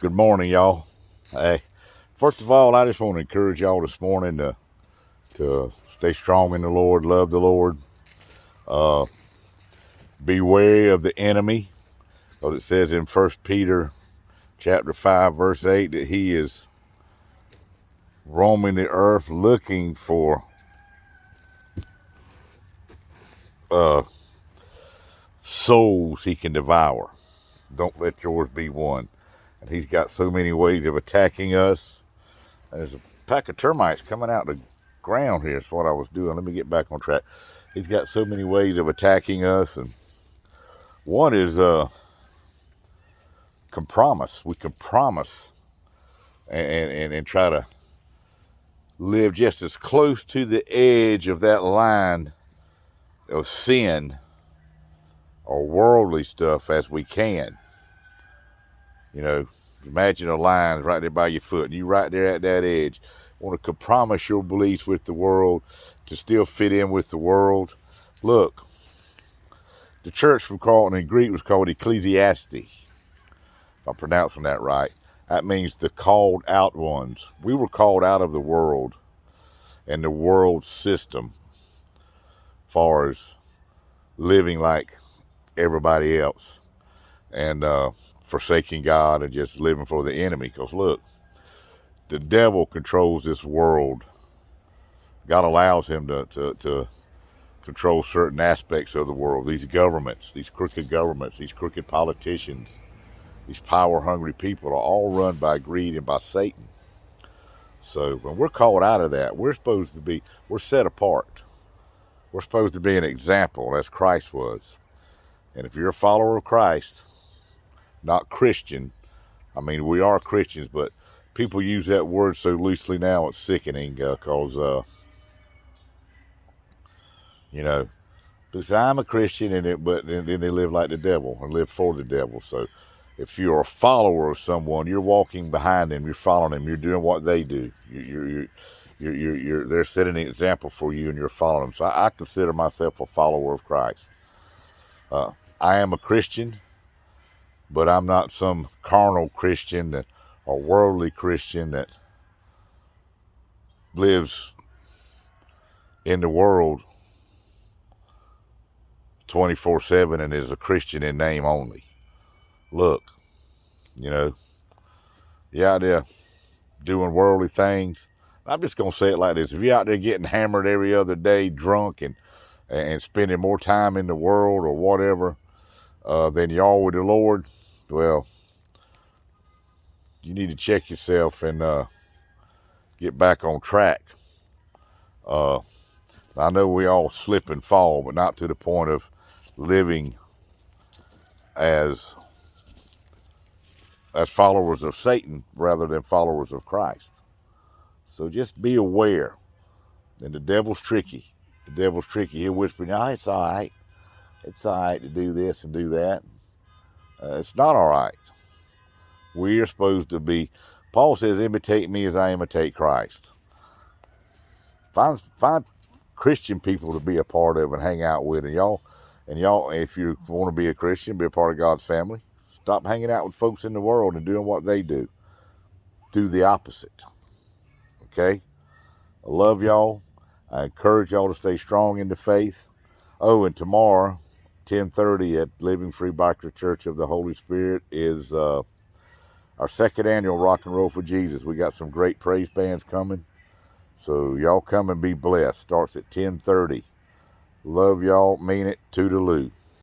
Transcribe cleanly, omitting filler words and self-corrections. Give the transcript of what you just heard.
Good morning, y'all. Hey, first of all, I just want to encourage y'all this morning to stay strong in the Lord, love the Lord, be wary of the enemy, because it says in 1 Peter chapter 5, verse 8, that he is roaming the earth looking for souls he can devour. Don't let yours be one. And he's got so many ways of attacking us. There's a pack of termites coming out the ground here. That's what I was doing. Let me get back on track. He's got so many ways of attacking us, and one is compromise. We compromise and try to live just as close to the edge of that line of sin or worldly stuff as we can. You know, imagine a line right there by your foot, and you right there at that edge. Want to compromise your beliefs with the world to still fit in with the world. Look, the church from Carlton in Greek was called Ecclesiastes. If I'm pronouncing that right. That means the called out ones. We were called out of the world and the world system as far as living like everybody else and forsaking God and just living for the enemy. Because look, the devil controls this world. God allows him to control certain aspects of the world. These governments, these crooked politicians, these power-hungry people are all run by greed and by Satan. So when we're called out of that, we're set apart. We're supposed to be an example as Christ was. And if you're a follower of Christ, not Christian, I mean, we are Christians, but people use that word so loosely now, it's sickening because, because I'm a Christian, but then they live like the devil and live for the devil. So if you're a follower of someone, you're walking behind them, you're following them, you're doing what they do. They're setting an example for you, and you're following them. So I consider myself a follower of Christ. I am a Christian, but I'm not some carnal Christian or worldly Christian that lives in the world 24/7 and is a Christian in name only. Look, you're out there doing worldly things. I'm just going to say it like this. If you're out there getting hammered every other day, drunk, and spending more time in the world or whatever than you are with the Lord, well, you need to check yourself and get back on track. I know we all slip and fall, but not to the point of living as followers of Satan rather than followers of Christ. So just be aware. And the devil's tricky. He'll whisper, no, it's all right. It's all right to do this and do that. It's not all right. We are supposed to be, Paul says, imitate me as I imitate Christ. Find Christian people to be a part of and hang out with. And y'all, if you want to be a Christian, be a part of God's family, stop hanging out with folks in the world and doing what they do. Do the opposite. Okay? I love y'all. I encourage y'all to stay strong in the faith. Oh, and tomorrow, 10:30 at Living Free Biker Church of the Holy Spirit is our second annual Rock and Roll for Jesus. We got some great praise bands coming. So y'all come and be blessed. Starts at 10:30. Love y'all. Mean it. Toodaloo.